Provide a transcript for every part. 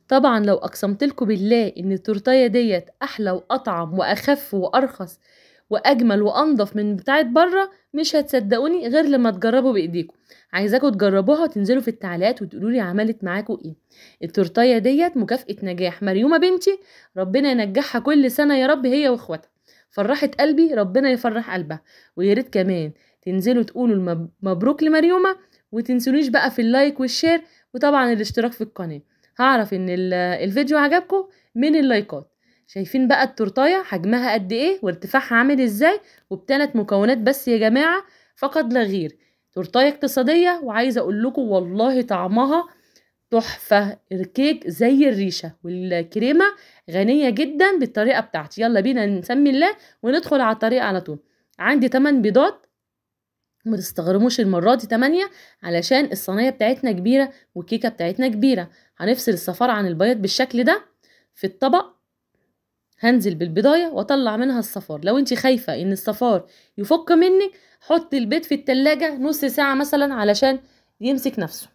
طبعا لو اقسمتلكوا بالله ان التورتايه ديت احلى واطعم واخف وارخص واجمل وانضف من بتاعت بره مش هتصدقوني غير لما تجربوا بايديكم. عايزاكم تجربوها وتنزلوا في التعليقات وتقولوا لي عملت معاكم ايه. التورتايه ديت مكافأة نجاح مريومه بنتي، ربنا ينجحها كل سنه يا رب هي واخواتها. فرحت قلبي، ربنا يفرح قلبها. ويا ريت كمان تنزلوا تقولوا مبروك لمريومه، وتنسونيش بقى في اللايك والشير وطبعا الاشتراك في القناه. هعرف ان الفيديو عجبكم من اللايكات. شايفين بقى التورتايه حجمها قد ايه وارتفاعها عامل ازاي، وبثلاث مكونات بس يا جماعه فقط لا غير. تورتايه اقتصاديه، وعايزه اقول لكم والله طعمها تحفه. الكيك زي الريشه والكريمه غنيه جدا بالطريقه بتاعتي. يلا بينا نسمي الله وندخل على الطريقه على طول. عندي 8 بيضات، وما تستغرموش المرة دي 8 علشان الصينية بتاعتنا كبيرة والكيكة بتاعتنا كبيرة. هنفصل الصفار عن البياض بالشكل ده في الطبق. هنزل بالبضاية واطلع منها الصفار. لو انت خايفة ان الصفار يفك منك، حط البيض في التلاجة نص ساعة مثلا علشان يمسك نفسه.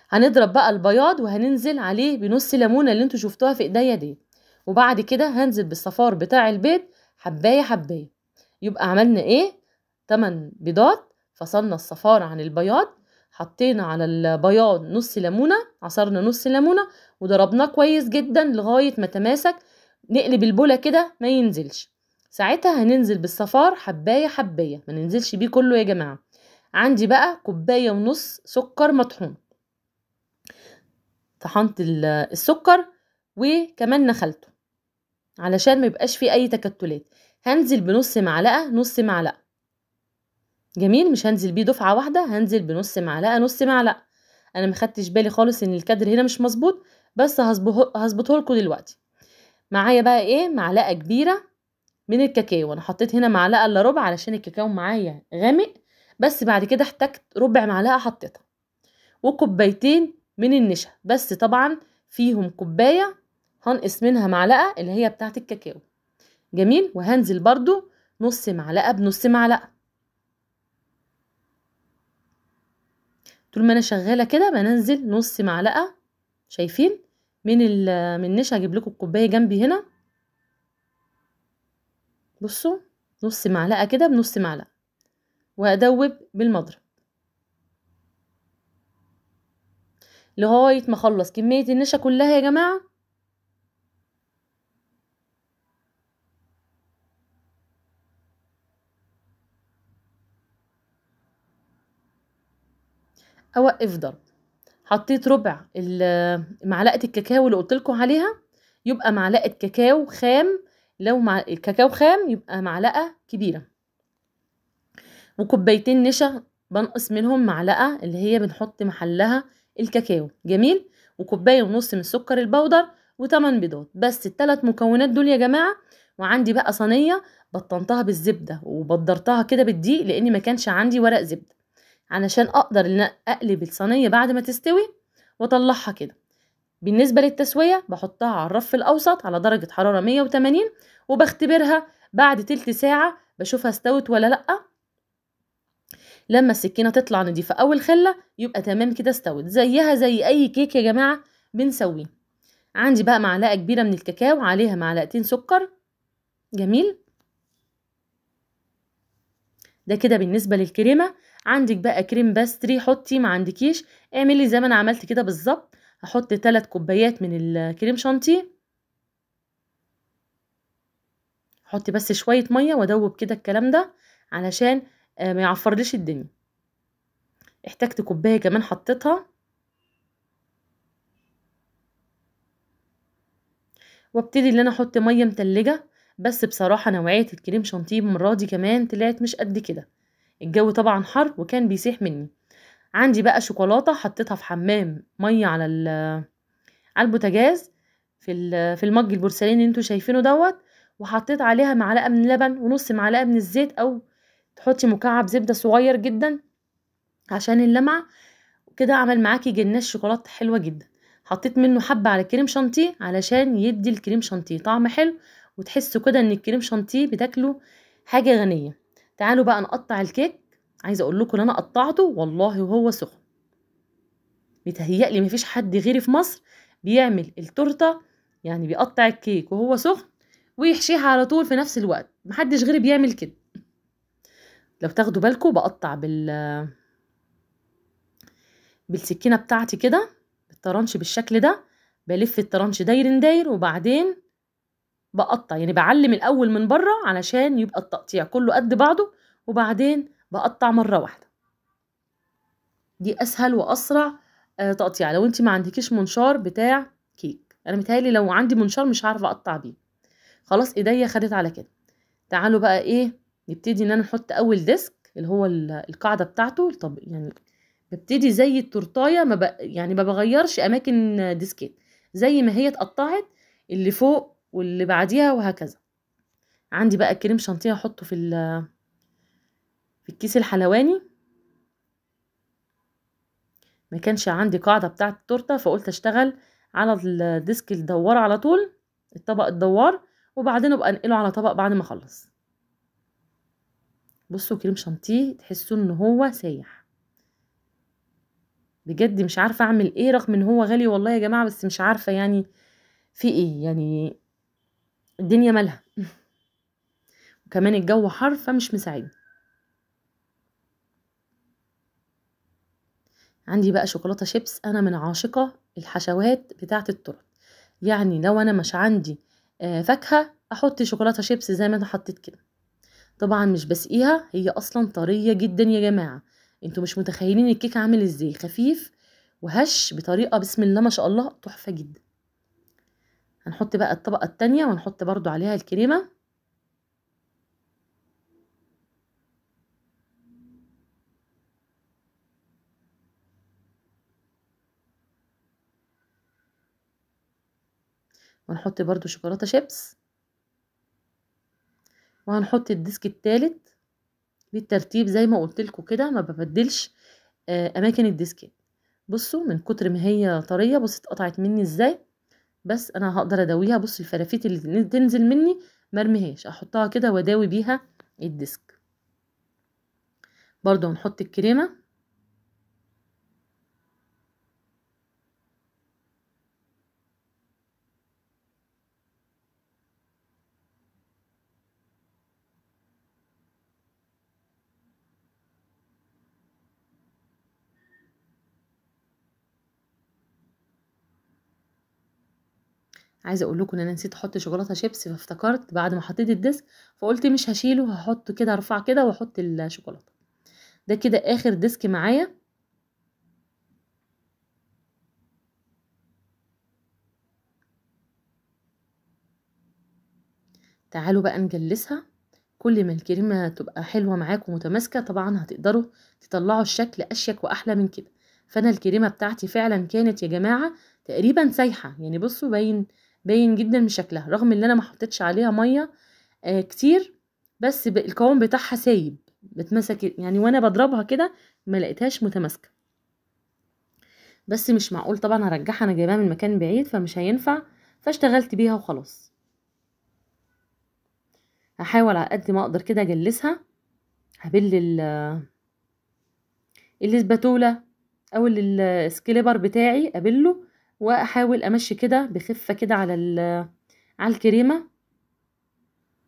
هنضرب بقى البياض وهننزل عليه بنص ليمونة اللي انتوا شفتوها في ايديا دي، وبعد كده هنزل بالصفار بتاع البيض حباية حباية. يبقى عملنا ايه؟ 8 بيضات، فصلنا الصفار عن البياض، حطينا على البياض نص ليمونة، عصرنا نص ليمونة وضربناه كويس جدا لغاية ما تماسك. نقلب البولة كده ما ينزلش. ساعتها هننزل بالصفار حباية حباية، ما ننزلش بيه كله يا جماعة. عندي بقى كوباية ونص سكر مطحون. طحنت السكر وكمان نخلته علشان ما يبقاش فيه اي تكتلات. هنزل بنص معلقة نص معلقة. جميل، مش هنزل بيه دفعة واحدة، هنزل بنص معلقة نص معلقة. انا مخدتش بالي خالص ان الكادر هنا مش مظبوط، بس هظبطه لكم دلوقتي. معايا بقى ايه؟ معلقة كبيرة من الكاكاو. انا حطيت هنا معلقة الا ربع علشان الكاكاو معايا غامق، بس بعد كده احتجت ربع معلقة حطيتها. وكوبايتين من النشا، بس طبعا فيهم كوباية هنقص منها معلقة اللي هي بتاعة الكاكاو. جميل، وهنزل برضو نص معلقة بنص معلقة. طول ما انا شغالة كده بنزل نص معلقة. شايفين من النشا؟ هجيب لكم الكوباية جنبي هنا. بصوا، نص معلقة كده بنص معلقة، وهدوب بالمضرب لغاية ما اخلص كمية النشا كلها يا جماعة. اوقف ضرب. حطيت ربع معلقة الكاكاو اللي قلتلكم عليها، يبقى معلقة كاكاو خام. لو الكاكاو خام يبقى معلقة كبيرة. وكوبايتين نشا بنقص منهم معلقة اللي هي بنحط محلها الكاكاو. جميل، وكوباية ونص من السكر البودر، وثمان بيضات. بس الثلاث مكونات دول يا جماعة. وعندي بقى صينية بطنتها بالزبدة وبدرتها كده بالدقيق لاني ما كانش عندي ورق زبدة، علشان اقدر ان اقلب الصينية بعد ما تستوي واطلعها كده. بالنسبة للتسوية بحطها على الرف الاوسط على درجة حرارة 180، وبختبرها بعد تلت ساعة بشوفها استوت ولا لأ. لما السكينة تطلع نضيفة اول خلة يبقى تمام كده استوت، زيها زي اي كيك يا جماعة بنسويه. عندي بقى معلقة كبيرة من الكاكاو عليها معلقتين سكر. جميل، ده كده بالنسبة للكريمة. عندك بقى كريم باستري حطي، ما عندكيش اعملي زي ما انا عملت كده بالظبط. هحط 3 كوبايات من الكريم شانتيه. حطي بس شوية مية وادوب كده الكلام ده علشان ما يعفرليش الدنيا. احتجت كوباية كمان حطيتها. وابتدي ان انا احط مية متلجة. بس بصراحة نوعية الكريم شانتيه المرة دي كمان طلعت مش قد كده. الجو طبعا حر وكان بيسيح مني. عندي بقى شوكولاتة حطيتها في حمام مية على البوتاجاز في المج البورسلين اللي انتوا شايفينه دوت. وحطيت عليها معلقة من اللبن ونص معلقة من الزيت، او تحطي مكعب زبدة صغير جدا عشان اللمعة. كده عمل معاكي جناش شوكولاتة حلوة جدا. حطيت منه حبة على الكريم شانتيه علشان يدي الكريم شانتيه طعم حلو، وتحسوا كده ان الكريم شانتيه بتاكلوا حاجة غنية. تعالوا بقى نقطع الكيك. عايزة اقول لكم ان انا قطعته والله وهو سخن. بيتهيألي مفيش حد غيري في مصر بيعمل التورته، يعني بيقطع الكيك وهو سخن ويحشيها على طول في نفس الوقت، محدش غيري بيعمل كده. لو تاخدوا بالكم بقطع بالسكينه بتاعتي كده بالطرنش بالشكل ده، بلف الطرنش داير داير، وبعدين بقطع، يعني بعلم الاول من بره علشان يبقى التقطيع كله قد بعضه، وبعدين بقطع مره واحده. دي اسهل واسرع تقطيع. لو انت ما عندكيش منشار بتاع كيك، انا متهيألي لو عندي منشار مش عارفه اقطع بيه. خلاص ايديا خدت على كده. تعالوا بقى ايه، نبتدي ان انا نحط اول ديسك اللي هو القاعده بتاعته. طب يعني ببتدي زي التورتايه، يعني ما بغيرش اماكن ديسكات، زي ما هي اتقطعت اللي فوق واللي بعديها وهكذا. عندي بقى كريم شانتيه احطه في الكيس الحلواني. ما كانش عندي قاعده بتاعه التورته، فقلت اشتغل على الديسك الدوار على طول، الطبق الدوار، وبعدين ابقى انقله على طبق بعد ما اخلص. بصوا كريم شانتيه تحسوا ان هو سايح بجد. مش عارفه اعمل ايه رغم ان هو غالي والله يا جماعه، بس مش عارفه يعني في ايه، يعني الدنيا مالها. وكمان الجو حر فمش مساعد. عندي بقى شوكولاته شيبس. انا من عاشقه الحشوات بتاعه التورت، يعني لو انا مش عندي فاكهه احط شوكولاته شيبس زي ما انا حطيت كده. طبعا مش بسقيها، هي اصلا طريه جدا يا جماعه. انتوا مش متخيلين الكيك عامل ازاي، خفيف وهش بطريقه بسم الله ما شاء الله تحفه جدا. هنحط بقى الطبقه التانية ونحط برضو عليها الكريمه. ونحط برضو شوكولاته شيبس. وهنحط الديسك التالت بالترتيب زي ما قلت لكم كده، ما ببدلش اماكن الديسكات. بصوا من كتر ما هي طريه، بص اتقطعت مني ازاي، بس انا هقدر اداويها. بص الفرافيت اللي تنزل مني مرميهاش، احطها كده واداوي بيها الديسك. برضو هنحط الكريمه. عايزه اقول لكم ان انا نسيت احط شوكولاته شيبس، فافتكرت بعد ما حطيت الديسك فقلت مش هشيله، هحط كده ارفع كده واحط الشوكولاته. ده كده اخر ديسك معايا. تعالوا بقى نجلسها. كل ما الكريمه تبقى حلوه معاكم ومتماسكه طبعا هتقدروا تطلعوا الشكل اشيك واحلى من كده. فانا الكريمه بتاعتي فعلا كانت يا جماعه تقريبا سايحه، يعني بصوا باين جدا من شكلها، رغم ان انا ما حطيتش عليها ميه كتير، بس القوام بتاعها سايب بتمسك يعني، وانا بضربها كده ما لقيتهاش متماسكه. بس مش معقول طبعا هرجعها، انا جايباها من مكان بعيد فمش هينفع، فاشتغلت بيها وخلاص. هحاول على قد ما اقدر كده اجلسها. هبل الاسباتوله او السكليبر بتاعي ابله، واحاول امشي كده بخفه كده على الكريمه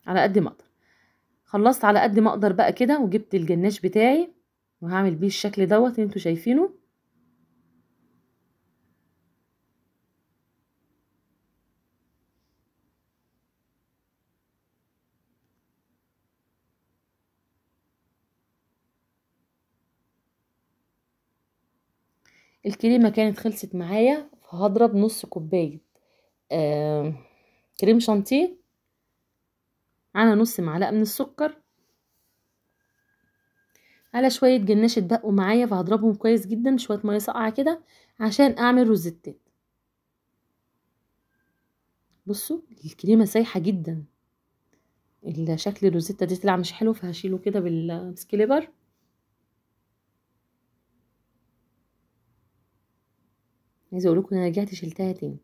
على قد ما اقدر. خلصت على قد ما اقدر بقى كده، وجبت الجناش بتاعي وهعمل بيه الشكل دوت اللي انتوا شايفينه. الكريمه كانت خلصت معايا، فهضرب نص كوبايه آه كريم شانتيه على نص معلقه من السكر على شويه جناش اتبقوا معايا، فهضربهم كويس جدا شويه ميه ساقعه كده عشان اعمل روزيتات. بصوا الكريمه سايحه جدا، الشكل الروزيتا دي طلع مش حلو، فهشيله كده بالسكليبر. عايزه اقول لكم ان انا رجعت شلتها تاني.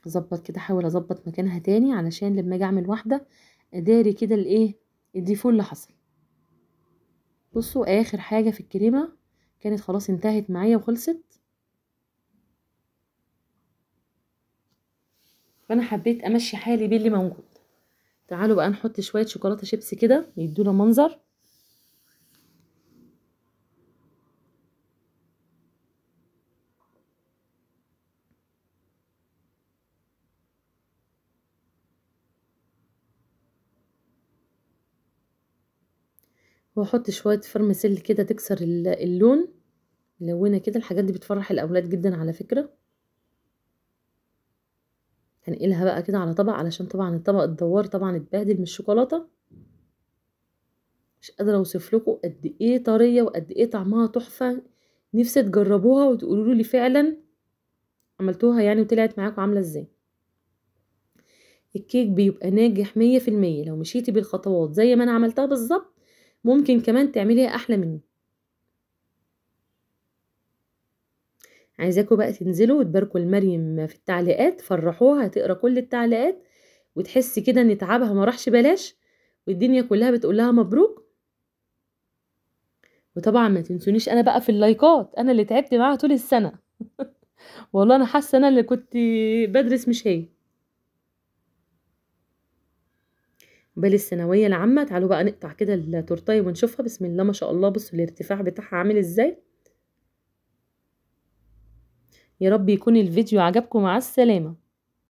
اظبط كده، احاول اظبط مكانها تاني علشان لما اجي اعمل واحده اداري كده الايه الديفو اللي حصل. بصوا اخر حاجه في الكريمه كانت خلاص انتهت معايا وخلصت، فانا حبيت امشي حالي باللي موجود. تعالوا بقى نحط شويه شوكولاته شيبسي كده يدونا منظر. واحط شويه فرمسيل كده تكسر اللون، ملونه كده. الحاجات دي بتفرح الاولاد جدا على فكره. هنقلها بقى كده على طبق، علشان طبعا الطبق الدوار طبعا اتبهدل من الشوكولاته. مش قادره اوصف لكم قد ايه طريه وقد ايه طعمها تحفه. نفسي تجربوها وتقولوا لي فعلا عملتوها يعني وطلعت معاكم عامله ازاي. الكيك بيبقى ناجح 100% لو مشيتي بالخطوات زي ما انا عملتها بالظبط. ممكن كمان تعمليها احلى مني. عايزاكم بقى تنزلوا وتباركوا لمريم في التعليقات، فرحوها، هتقرا كل التعليقات وتحسي كده ان تعبها ما راحش بلاش، والدنيا كلها بتقول لها مبروك. وطبعا ما تنسونيش انا بقى في اللايكات، انا اللي تعبت معاها طول السنه. والله انا حاسه انا اللي كنت بدرس مش هي. بال الثانويه العامه. تعالوا بقى نقطع كده التورتايه ونشوفها. بسم الله ما شاء الله، بصوا الارتفاع بتاعها عامل ازاي. يا رب يكون الفيديو عجبكم. مع السلامه.